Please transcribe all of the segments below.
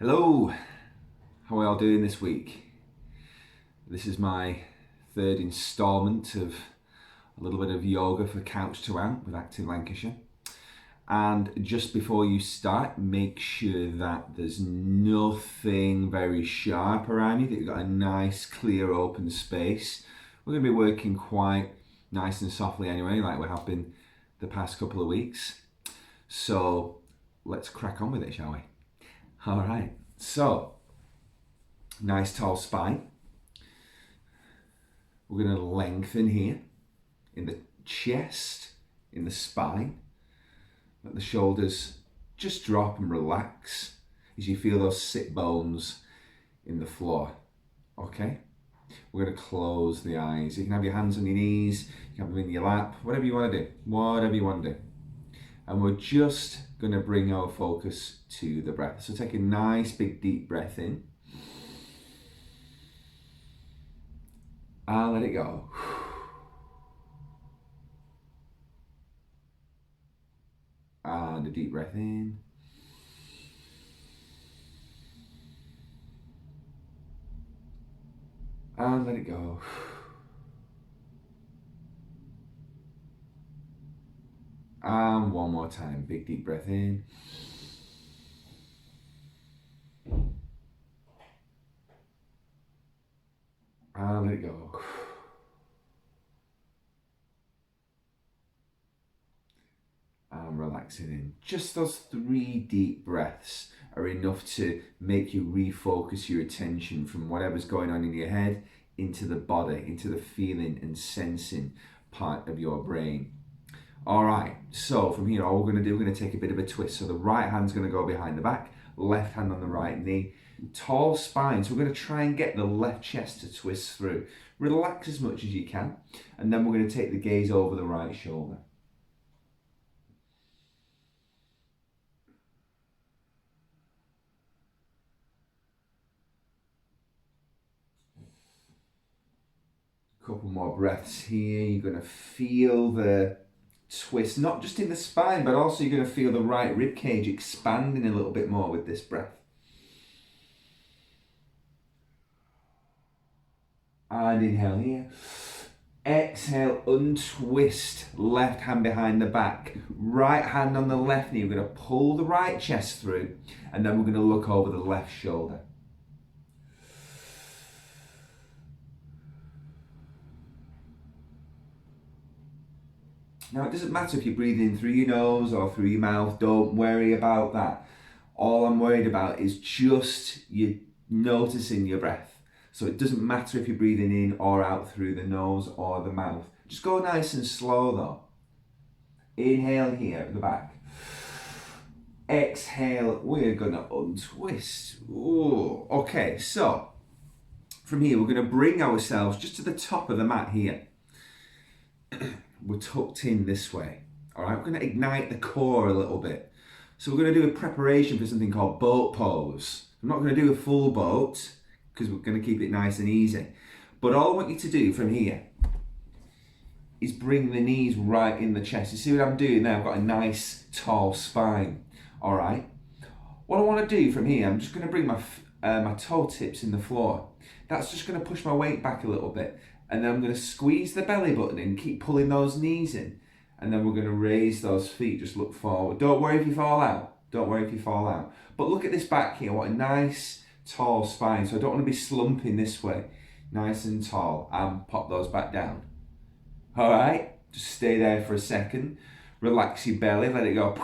Hello, how are y'all doing this week? This is my third instalment of a little bit of yoga for Couch to Out with Active Lancashire. And just before you start, make sure that there's nothing very sharp around you, that you've got a nice, clear, open space. We're going to be working quite nice and softly anyway, like we have been the past couple of weeks. So let's crack on with it, shall we? All right, so nice tall spine. We're going to lengthen here in the chest, in the spine. Let the shoulders just drop and relax as you feel those sit bones in the floor. Okay? We're going to close the eyes. You can have your hands on your knees, you can have them in your lap, whatever you want to do. Whatever you want to do. And we're just going to bring our focus to the breath. So take a nice big deep breath in. And let it go. And a deep breath in. And let it go. And one more time, big deep breath in. And let it go. And relaxing in. Just those 3 deep breaths are enough to make you refocus your attention from whatever's going on in your head into the body, into the feeling and sensing part of your brain. All right, so from here, all we're going to do, we're going to take a bit of a twist. So the right hand's going to go behind the back, left hand on the right knee, tall spine. So we're going to try and get the left chest to twist through. Relax as much as you can, and then we're going to take the gaze over the right shoulder. Couple more breaths here. You're going to feel the twist, not just in the spine, but also you're going to feel the right rib cage expanding a little bit more with this breath. And inhale here. Exhale, untwist, left hand behind the back, right hand on the left knee. We're going to pull the right chest through, and then we're going to look over the left shoulder. Now, it doesn't matter if you're breathing through your nose or through your mouth. Don't worry about that. All I'm worried about is just you noticing your breath. So it doesn't matter if you're breathing in or out through the nose or the mouth. Just go nice and slow though. Inhale here at the back. Exhale, we're gonna untwist. Ooh, okay, so from here, we're gonna bring ourselves just to the top of the mat here. We're tucked in this way. All right, we're going to ignite the core a little bit. So we're going to do a preparation for something called boat pose. I'm not going to do a full boat because we're going to keep it nice and easy. But all I want you to do from here is bring the knees right in the chest. You see what I'm doing there? I've got a nice tall spine. All right. What I want to do from here, I'm just going to bring my toe tips in the floor. That's just going to push my weight back a little bit. And then I'm going to squeeze the belly button in, keep pulling those knees in. And then we're going to raise those feet, just look forward. Don't worry if you fall out. Don't worry if you fall out. But look at this back here, what a nice tall spine. So I don't want to be slumping this way. Nice and tall, and pop those back down. All right, just stay there for a second. Relax your belly, let it go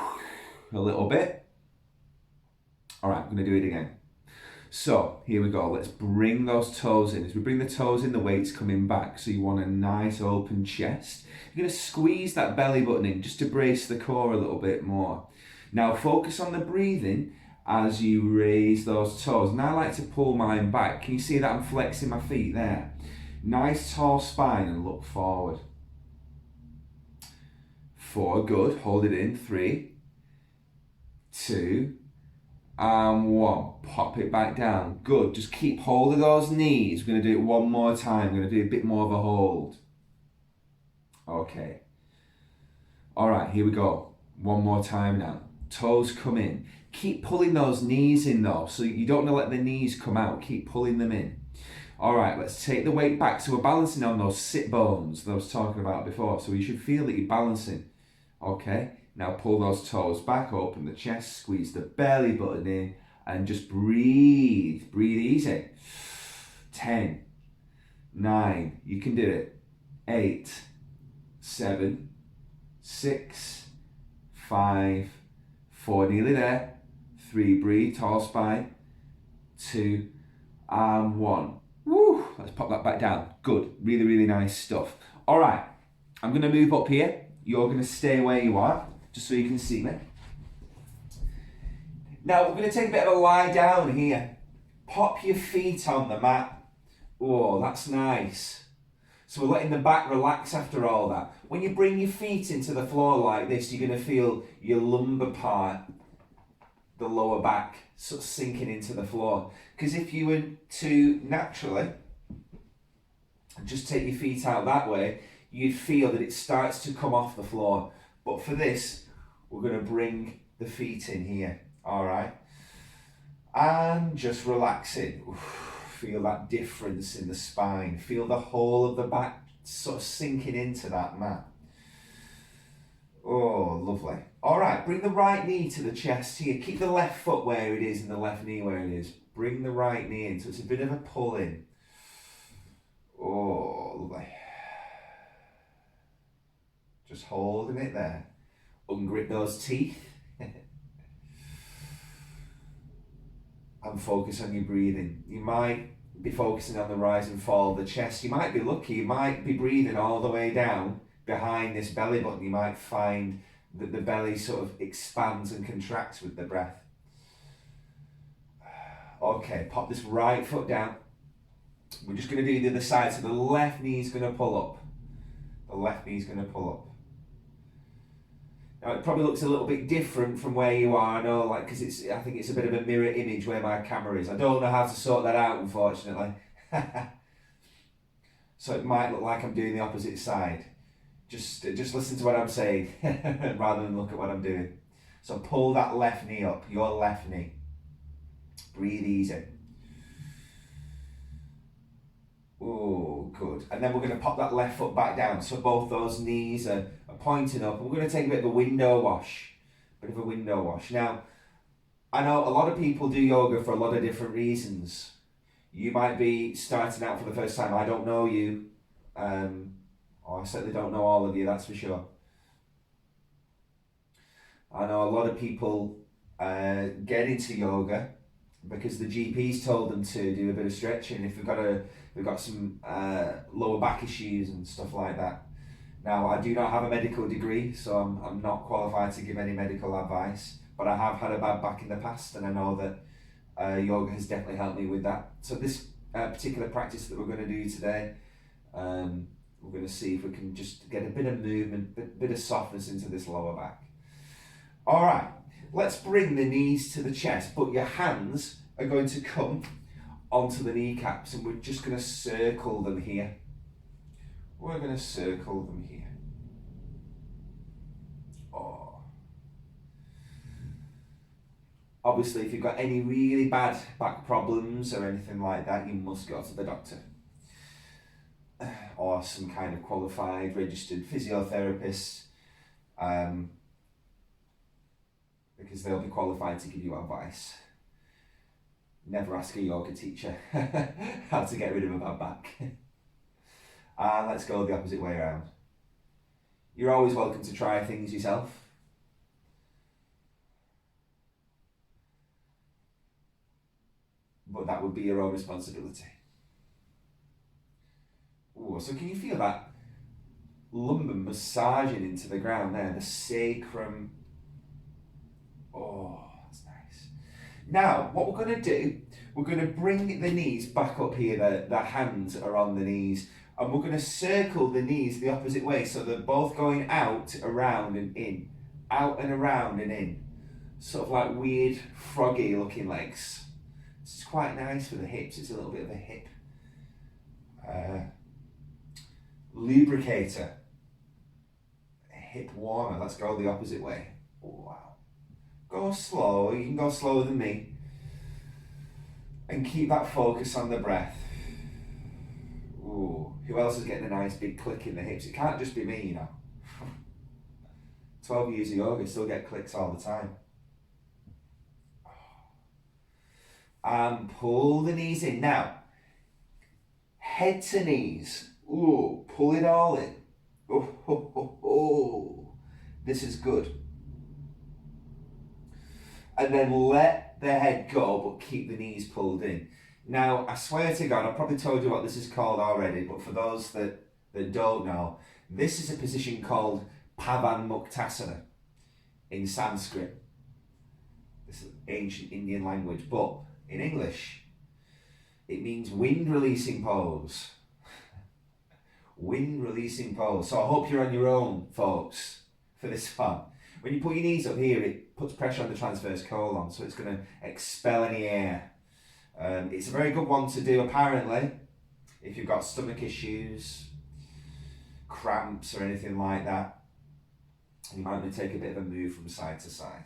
a little bit. All right, I'm going to do it again. So here we go, let's bring those toes in. As we bring the toes in, the weight's coming back. So you want a nice open chest. You're going to squeeze that belly button in just to brace the core a little bit more. Now focus on the breathing as you raise those toes. Now I like to pull mine back. Can you see that I'm flexing my feet there? Nice tall spine and look forward. 4, good, hold it in. 3, 2, and 1. Pop it back down. Good. Just keep hold of those knees. We're going to do it one more time. We're going to do a bit more of a hold. Okay. All right, here we go. One more time now. Toes come in. Keep pulling those knees in though, so you don't want to let the knees come out. Keep pulling them in. All right, let's take the weight back. So we're balancing on those sit bones that I was talking about before. So you should feel that you're balancing. Okay, now pull those toes back, open the chest, squeeze the belly button in, and just breathe. Breathe easy. 10, 9, you can do it. 8, 7, 6, 5, 4, nearly there. 3, breathe, tall spine. 2, and 1. Woo, let's pop that back down. Good, really, really nice stuff. All right, I'm gonna move up here. You're gonna stay where you are, just so you can see me. Now, we're gonna take a bit of a lie down here. Pop your feet on the mat. Oh, that's nice. So we're letting the back relax after all that. When you bring your feet into the floor like this, you're gonna feel your lumbar part, the lower back, sort of sinking into the floor. Because if you were to naturally just take your feet out that way, you'd feel that it starts to come off the floor. But for this, we're going to bring the feet in here, all right? And just relaxing. Feel that difference in the spine. Feel the whole of the back sort of sinking into that mat. Oh, lovely. All right, bring the right knee to the chest here. Keep the left foot where it is and the left knee where it is. Bring the right knee in, so it's a bit of a pull in. Oh, lovely. Just holding it there. Ungrip those teeth. And focus on your breathing. You might be focusing on the rise and fall of the chest. You might be lucky, you might be breathing all the way down behind this belly button. You might find that the belly sort of expands and contracts with the breath. Okay, pop this right foot down. We're just going to do the other side. So the left knee is going to pull up. The left knee is going to pull up. Now it probably looks a little bit different from where you are. I know, like, because I think it's a bit of a mirror image where my camera is. I don't know how to sort that out, unfortunately. So it might look like I'm doing the opposite side. Just listen to what I'm saying rather than look at what I'm doing. So pull that left knee up, your left knee. Breathe easy. Oh, good. And then we're going to pop that left foot back down. So both those knees are pointing up. And we're going to take a bit of a window wash. Now, I know a lot of people do yoga for a lot of different reasons. You might be starting out for the first time. I don't know you. I certainly don't know all of you, that's for sure. I know a lot of people get into yoga because the GP's told them to do a bit of stretching if they've got some lower back issues and stuff like that. Now, I do not have a medical degree, so I'm not qualified to give any medical advice, but I have had a bad back in the past, and I know that yoga has definitely helped me with that. So this particular practice that we're going to do today, we're going to see if we can just get a bit of movement, a bit of softness into this lower back. All right, let's bring the knees to the chest, but your hands are going to come onto the kneecaps, and we're just going to circle them here. We're going to circle them here. Oh. Obviously, if you've got any really bad back problems or anything like that, you must go to the doctor. Or some kind of qualified, registered physiotherapist, because they'll be qualified to give you advice. Never ask a yoga teacher how to get rid of a bad back. And let's go the opposite way around. You're always welcome to try things yourself. But that would be your own responsibility. Ooh, so can you feel that lumbar massaging into the ground there, the sacrum? Oh, that's nice. Now, what we're going to do, we're going to bring the knees back up here, the hands are on the knees, and we're going to circle the knees the opposite way, so they're both going out, around and in, out and around and in. Sort of like weird, froggy looking legs. This is quite nice for the hips, it's a little bit of a hip lubricator, a hip warmer. Let's go the opposite way. Oh, wow. Go slow, you can go slower than me. And keep that focus on the breath. Ooh, who else is getting a nice big click in the hips? It can't just be me, you know. 12 years of yoga, still get clicks all the time. And pull the knees in. Now, head to knees. Ooh, pull it all in. Oh, oh, oh, oh. This is good. And then let the head go, but keep the knees pulled in. Now, I swear to God, I've probably told you what this is called already, but for those that don't know, this is a position called Pavanmuktasana in Sanskrit. This is ancient Indian language, but in English, it means wind releasing pose. Wind releasing pose. So I hope you're on your own, folks, for this one. When you put your knees up here, it puts pressure on the transverse colon, so it's going to expel any air. It's a very good one to do, apparently, if you've got stomach issues, cramps, or anything like that. You might want to take a bit of a move from side to side.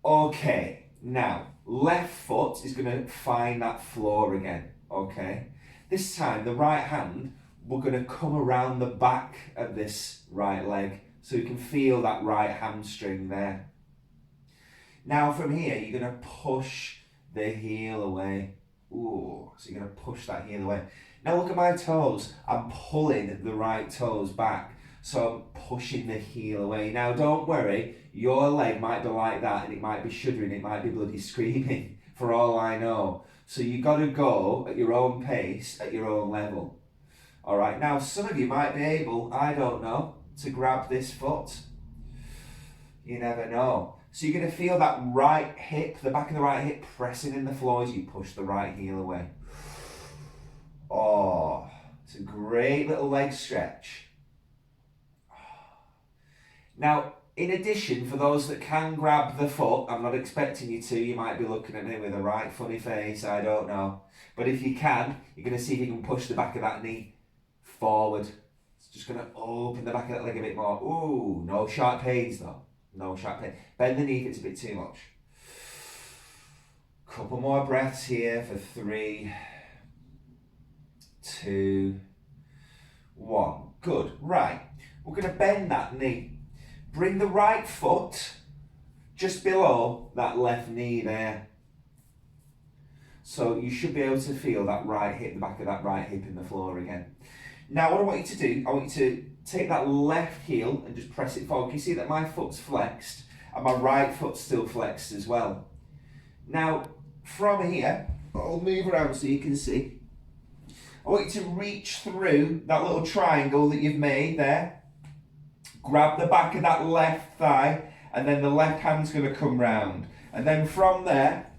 Okay, now, left foot is going to find that floor again, okay? This time, the right hand, we're going to come around the back of this right leg so you can feel that right hamstring there. Now from here, you're going to push the heel away. Ooh, so you're going to push that heel away. Now look at my toes. I'm pulling the right toes back. So I'm pushing the heel away. Now don't worry, your leg might be like that and it might be shuddering, it might be bloody screaming, for all I know. So you got to go at your own pace, at your own level. All right, now some of you might be able, I don't know, to grab this foot. You never know. So you're going to feel that right hip, the back of the right hip pressing in the floor as you push the right heel away. Oh, it's a great little leg stretch. Now, in addition, for those that can grab the foot, I'm not expecting you to, you might be looking at me with a right funny face, I don't know. But if you can, you're going to see if you can push the back of that knee forward. It's just going to open the back of that leg a bit more. Ooh, no sharp pains though. No sharp pain. Bend the knee if it's a bit too much. Couple more breaths here for 3, 2, 1. Good. Right. We're going to bend that knee. Bring the right foot just below that left knee there. So you should be able to feel that right hip, the back of that right hip in the floor again. Now what I want you to do, I want you to take that left heel and just press it forward. Can you see that my foot's flexed and my right foot's still flexed as well? Now from here, I'll move around so you can see. I want you to reach through that little triangle that you've made there. Grab the back of that left thigh and then the left hand's going to come round. And then from there,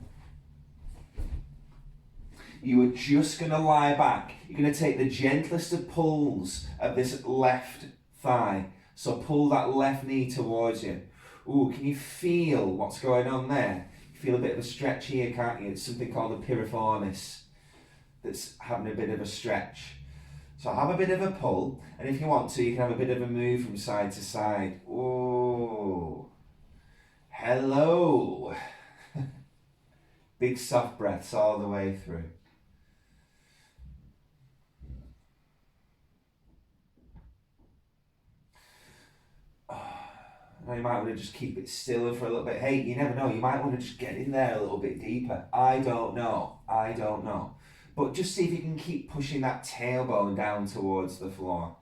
you are just going to lie back. You're going to take the gentlest of pulls of this left thigh. So pull that left knee towards you. Ooh, can you feel what's going on there? You feel a bit of a stretch here, can't you? It's something called the piriformis that's having a bit of a stretch. So have a bit of a pull, and if you want to, you can have a bit of a move from side to side. Ooh. Hello. Big soft breaths all the way through. Now you might want to just keep it still for a little bit. Hey, you never know, you might want to just get in there a little bit deeper. I don't know. But just see if you can keep pushing that tailbone down towards the floor.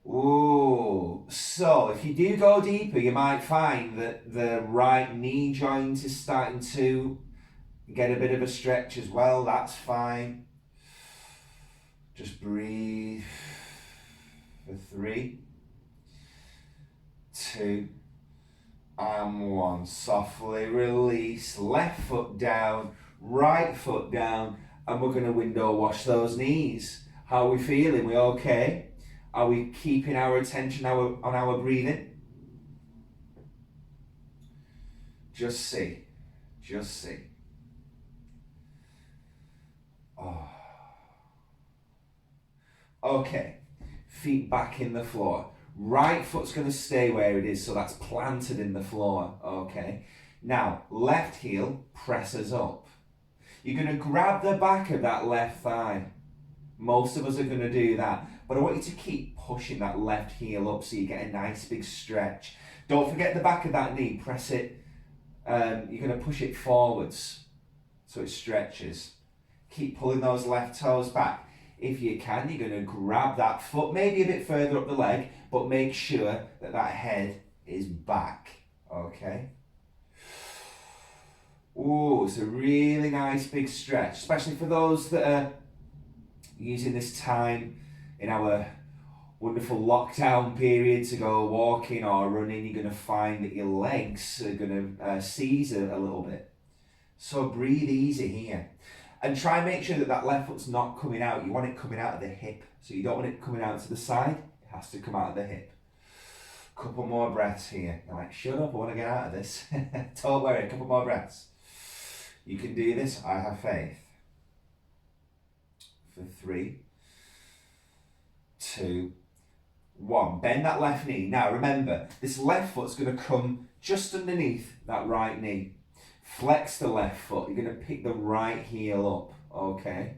Ooh. So if you do go deeper, you might find that the right knee joint is starting to get a bit of a stretch as well. That's fine. Just breathe for 3, 2, and 1. Softly release. Left foot down. Right foot down, and we're going to window wash those knees. How are we feeling? We okay? Are we keeping our attention on our breathing? Just see. Oh. Okay, feet back in the floor. Right foot's going to stay where it is, so that's planted in the floor, okay? Now, left heel presses up. You're going to grab the back of that left thigh. Most of us are going to do that. But I want you to keep pushing that left heel up so you get a nice big stretch. Don't forget the back of that knee. Press it. You're going to push it forwards so it stretches. Keep pulling those left toes back. If you can, you're going to grab that foot, maybe a bit further up the leg, but make sure that that head is back. Okay? Ooh, it's a really nice big stretch, especially for those that are using this time in our wonderful lockdown period to go walking or running. You're going to find that your legs are going to seize a little bit. So breathe easy here. And try and make sure that that left foot's not coming out. You want it coming out of the hip. So you don't want it coming out to the side. It has to come out of the hip. Couple more breaths here. You're like, shut up, I want to get out of this. Don't worry, a couple more breaths. You can do this. I have faith. For 3, 2, 1. Bend that left knee. Now remember, this left foot's going to come just underneath that right knee. Flex the left foot. You're going to pick the right heel up. Okay.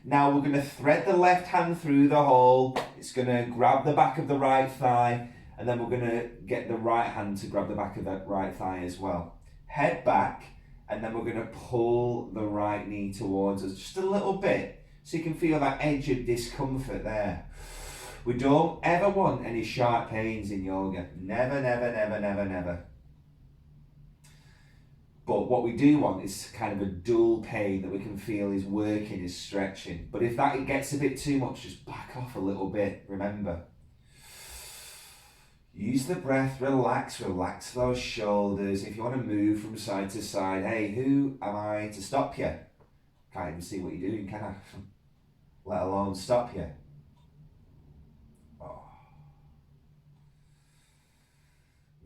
Now we're going to thread the left hand through the hole. It's going to grab the back of the right thigh, and then we're going to get the right hand to grab the back of that right thigh as well. Head back, and then we're going to pull the right knee towards us just a little bit so you can feel that edge of discomfort there. We don't ever want any sharp pains in yoga. Never, never, never, never, never. But what we do want is kind of a dual pain that we can feel is working, is stretching. But if that gets a bit too much, just back off a little bit, remember. Use the breath, relax those shoulders. If you want to move from side to side, hey, who am I to stop you? Can't even see what you're doing, can I? Let alone stop you. Oh.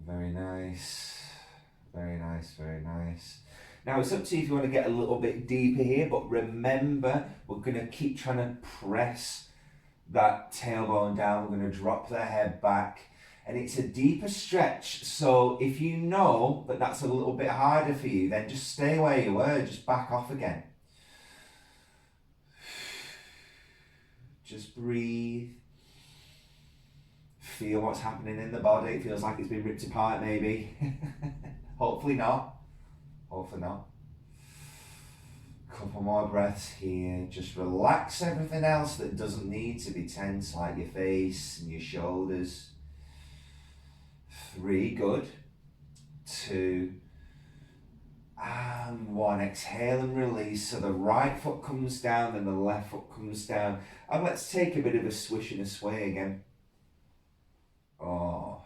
Very nice. Very nice, very nice. Now it's up to you if you want to get a little bit deeper here, but remember, we're going to keep trying to press that tailbone down. We're going to drop the head back, and it's a deeper stretch. So if you know that that's a little bit harder for you, then just stay where you were, just back off again. Just breathe. Feel what's happening in the body. It feels like it's been ripped apart maybe. Hopefully not. Hopefully not. Couple more breaths here. Just relax everything else that doesn't need to be tense, like your face and your shoulders. 3, good. 2, and 1. Exhale and release. So the right foot comes down and the left foot comes down. And let's take a bit of a swish and a sway again. Oh.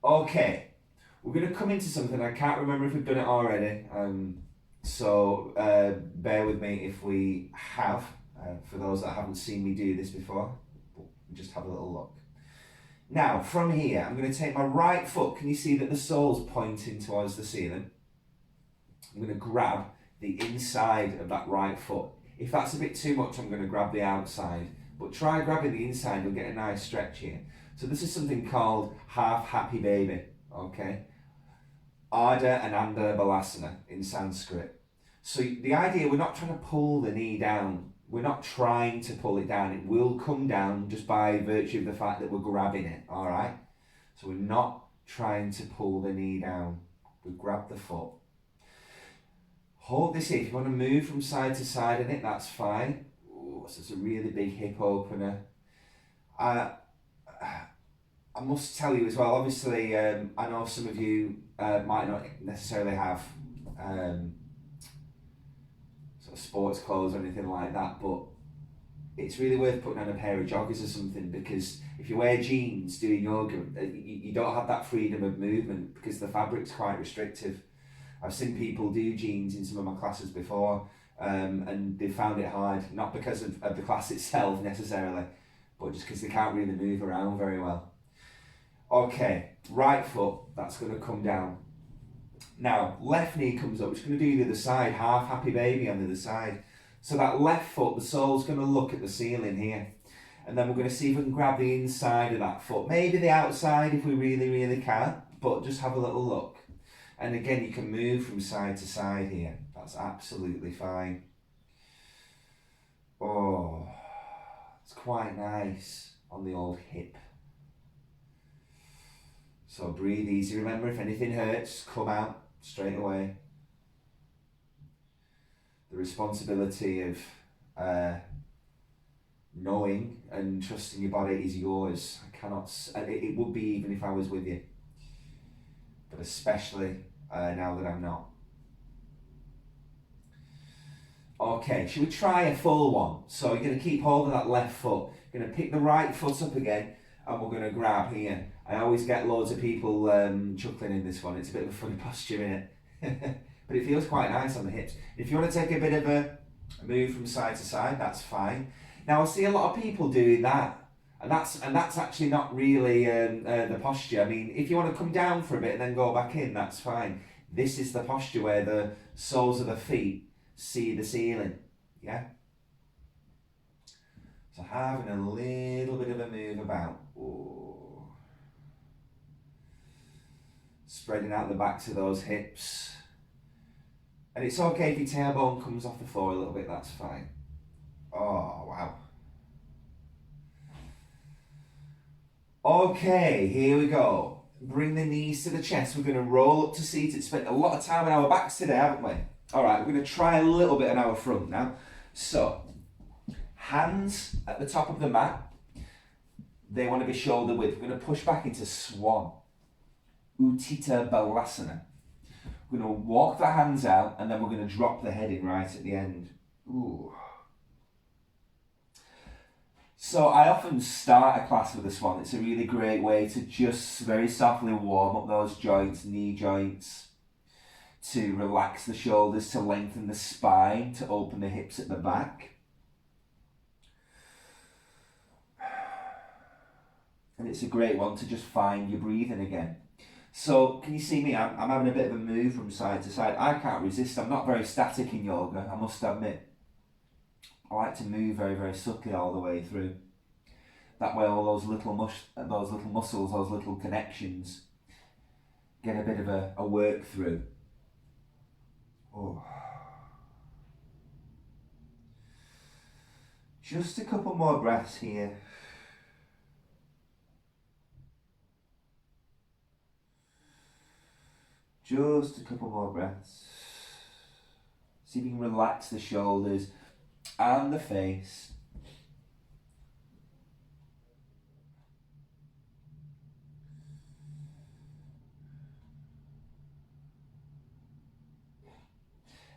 Okay, we're going to come into something. I can't remember if we've done it already, so bear with me if we have, for those that haven't seen me do this before. Just have a little look. Now, from here, I'm going to take my right foot. Can you see that the sole's pointing towards the ceiling? I'm going to grab the inside of that right foot. If that's a bit too much, I'm going to grab the outside. But try grabbing the inside, you'll get a nice stretch here. So this is something called half happy baby, okay? Ardha Ananda Balasana in Sanskrit. So the idea, we're not trying to pull the knee down. We're not trying to pull it down. It will come down just by virtue of the fact that we're grabbing it, all right? So we're not trying to pull the knee down. We grab the foot. Hold this here. If you want to move from side to side in it, that's fine. Ooh, so it's a really big hip opener. I must tell you as well, obviously, I know some of you might not necessarily have sort of sports clothes or anything like that, but it's really worth putting on a pair of joggers or something, because if you wear jeans doing yoga, you don't have that freedom of movement because the fabric's quite restrictive. I've seen people do jeans in some of my classes before, and they found it hard, not because of the class itself necessarily, but just because they can't really move around very well. Okay, right foot, that's going to come down. Now, left knee comes up. We're just going to do the other side, half happy baby on the other side. So that left foot, the sole's going to look at the ceiling here. And then we're going to see if we can grab the inside of that foot. Maybe the outside if we really, really can. But just have a little look. And again, you can move from side to side here. That's absolutely fine. Oh, it's quite nice on the old hip. So breathe easy. Remember, if anything hurts, come out straight away. The responsibility of knowing and trusting your body is yours. I cannot. It would be even if I was with you, but especially now that I'm not. Okay, should we try a full one? So you're going to keep hold of that left foot. You're going to pick the right foot up again, and we're going to grab here. I always get loads of people chuckling in this one. It's a bit of a funny posture, isn't it? But it feels quite nice on the hips. If you want to take a bit of a move from side to side, that's fine. Now I see a lot of people doing that, and that's actually not really the posture. I mean, if you want to come down for a bit and then go back in, that's fine. This is the posture where the soles of the feet see the ceiling. Yeah. So having a little bit of a move about. Ooh. Spreading out the backs of those hips. And it's okay if your tailbone comes off the floor a little bit, that's fine. Oh, wow. Okay, here we go. Bring the knees to the chest. We're going to roll up to seated. Spent a lot of time on our backs today, haven't we? All right, we're going to try a little bit on our front now. So, hands at the top of the mat. They want to be shoulder width. We're going to push back into swan. Utthita Balasana. We're going to walk the hands out and then we're going to drop the head in right at the end. Ooh. So I often start a class with a swan. It's a really great way to just very softly warm up those joints, knee joints, to relax the shoulders, to lengthen the spine, to open the hips at the back. And it's a great one to just find your breathing again. So, can you see me? I'm having a bit of a move from side to side. I can't resist. I'm not very static in yoga, I must admit. I like to move very, very subtly all the way through. That way all those little muscles, those little connections get a bit of a work through. Oh. Just a couple more breaths here. Just a couple more breaths. See if you can relax the shoulders and the face.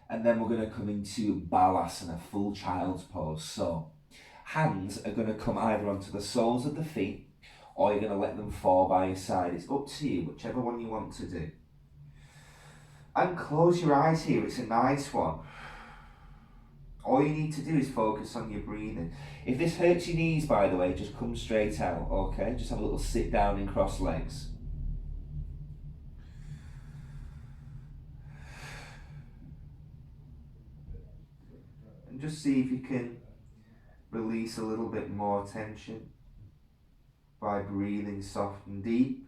And then we're going to come into Balasana, full child's pose. So, hands are going to come either onto the soles of the feet or you're going to let them fall by your side. It's up to you, whichever one you want to do. And close your eyes here, it's a nice one. All you need to do is focus on your breathing. If this hurts your knees, by the way, just come straight out, okay? Just have a little sit down and cross legs. And just see if you can release a little bit more tension by breathing soft and deep.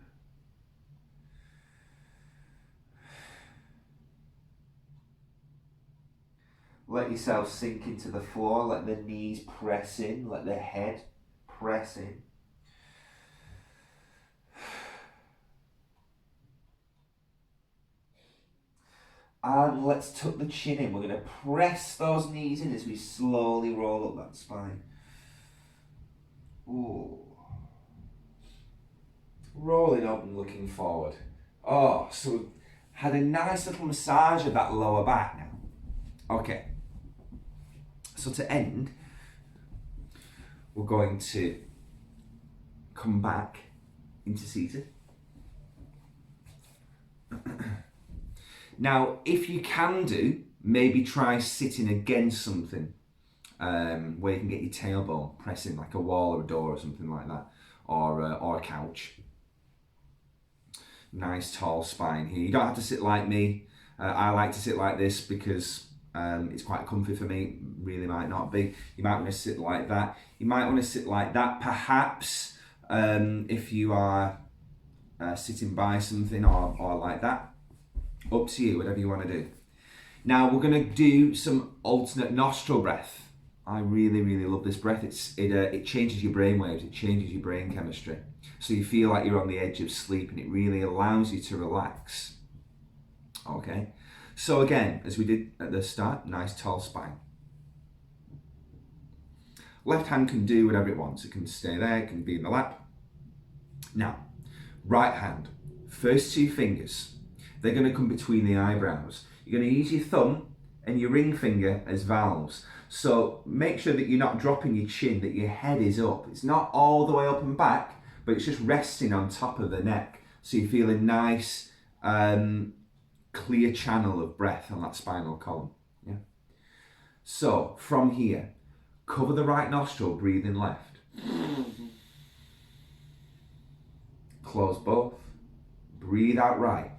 Let yourself sink into the floor, let the knees press in, let the head press in. And let's tuck the chin in. We're going to press those knees in as we slowly roll up that spine. Ooh. Rolling up and looking forward. Oh, so we've had a nice little massage of that lower back now. Okay. So to end, we're going to come back into seated. Now, if you can do, maybe try sitting against something where you can get your tailbone pressing like a wall or a door or something like that, or a couch. Nice tall spine here. You don't have to sit like me. I like to sit like this because it's quite comfy for me. Really might not be. You might want to sit like that. You might want to sit like that perhaps if you are sitting by something or like that. Up to you, whatever you want to do. Now we're going to do some alternate nostril breath. I really, really love this breath. It changes your brain waves. It changes your brain chemistry. So you feel like you're on the edge of sleep, and it really allows you to relax. Okay. So again, as we did at the start, nice tall spine. Left hand can do whatever it wants. It can stay there, it can be in the lap. Now, right hand, first two fingers, they're going to come between the eyebrows. You're going to use your thumb and your ring finger as valves. So make sure that you're not dropping your chin, that your head is up. It's not all the way up and back, but it's just resting on top of the neck. So you feel a nice, clear channel of breath on that spinal column. Yeah. So from here, cover the right nostril, breathe in left. Close both. Breathe out right.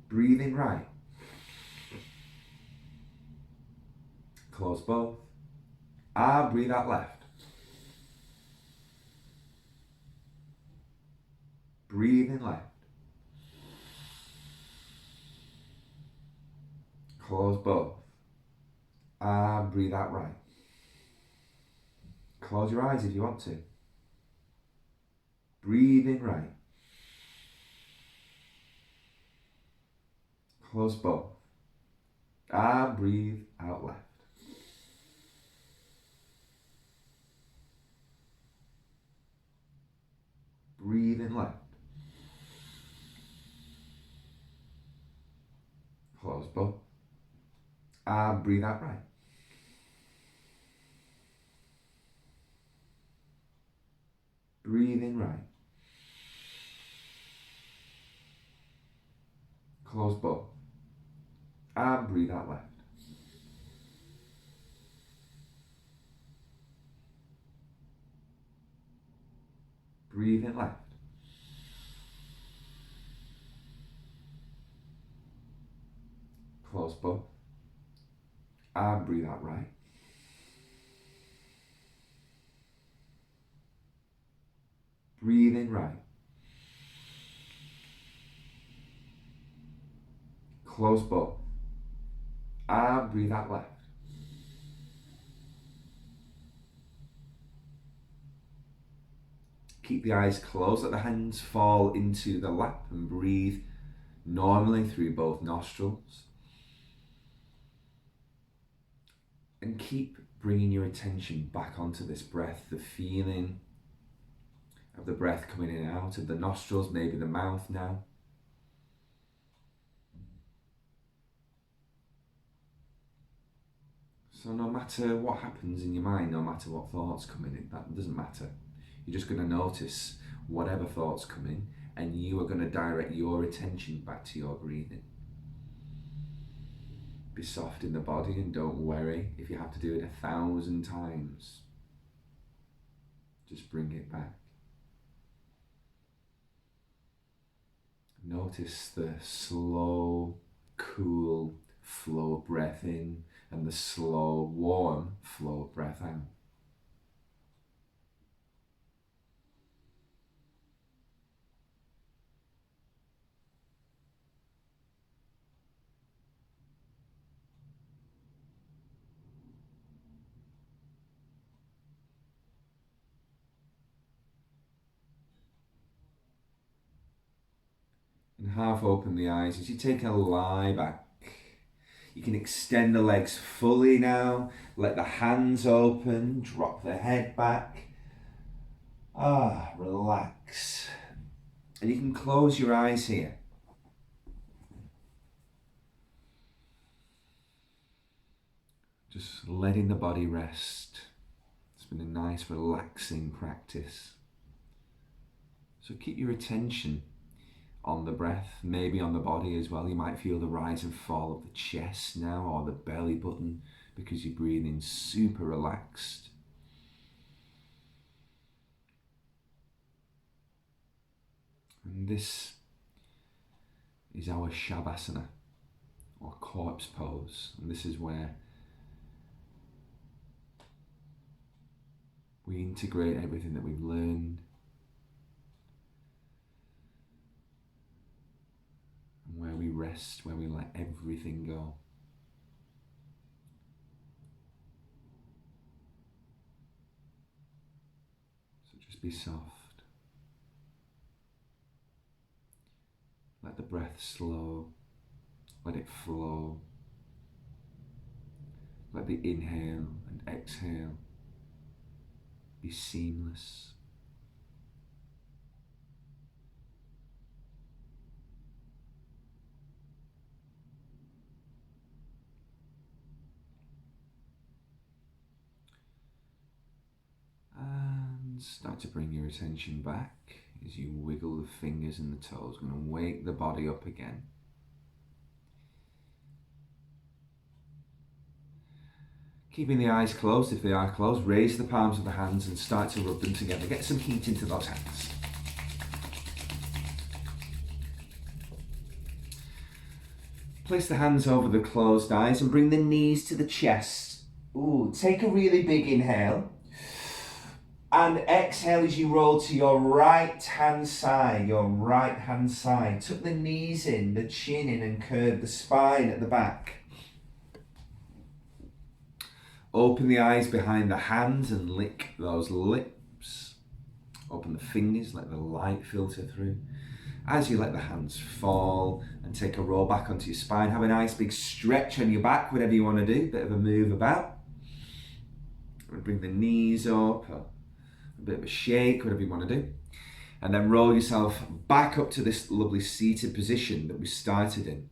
Breathe in right. Close both. Breathe out left. Breathe in left. Close both. Breathe out right. Close your eyes if you want to. Breathe in right. Close both. Breathe out left. Breathe in left. Close both. Breathe out right. Breathe in right. Close both. Breathe out left. Breathe in left. Close both. Breathe out right. Breathe in right. Close both. Breathe out left. Keep the eyes closed, let the hands fall into the lap and breathe normally through both nostrils. And keep bringing your attention back onto this breath, the feeling of the breath coming in and out of the nostrils, maybe the mouth now. So no matter what happens in your mind, no matter what thoughts come in, that doesn't matter. You're just going to notice whatever thoughts come in, and you are going to direct your attention back to your breathing. Be soft in the body and don't worry if you have to do it 1,000 times. Just bring it back. Notice the slow, cool flow of breath in and the slow, warm flow of breath out. And half open the eyes as you take a lie back. You can extend the legs fully now. Let the hands open. Drop the head back. Relax. And you can close your eyes here. Just letting the body rest. It's been a nice, relaxing practice. So keep your attention on the breath, maybe on the body as well. You might feel the rise and fall of the chest now, or the belly button, because you're breathing super relaxed. And this is our Shavasana, or corpse pose. And this is where we integrate everything that we've learned. And where we rest, where we let everything go. So just be soft. Let the breath slow, let it flow. Let the inhale and exhale be seamless. And start to bring your attention back as you wiggle the fingers and the toes. I'm going to wake the body up again. Keeping the eyes closed, if they are closed, raise the palms of the hands and start to rub them together. Get some heat into those hands. Place the hands over the closed eyes and bring the knees to the chest. Ooh, take a really big inhale. And exhale as you roll to your right hand side, Tuck the knees in, the chin in, and curve the spine at the back. Open the eyes behind the hands and lick those lips. Open the fingers, let the light filter through. As you let the hands fall and take a roll back onto your spine, have a nice big stretch on your back, whatever you want to do, bit of a move about. Bring the knees up, a bit of a shake, whatever you want to do. And then roll yourself back up to this lovely seated position that we started in.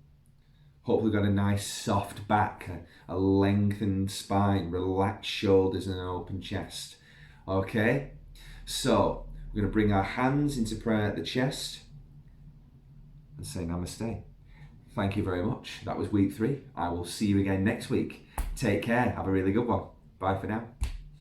Hopefully got a nice soft back, a lengthened spine, relaxed shoulders and an open chest. Okay, so we're going to bring our hands into prayer at the chest and say namaste. Thank you very much. That was week 3. I will see you again next week. Take care. Have a really good one. Bye for now.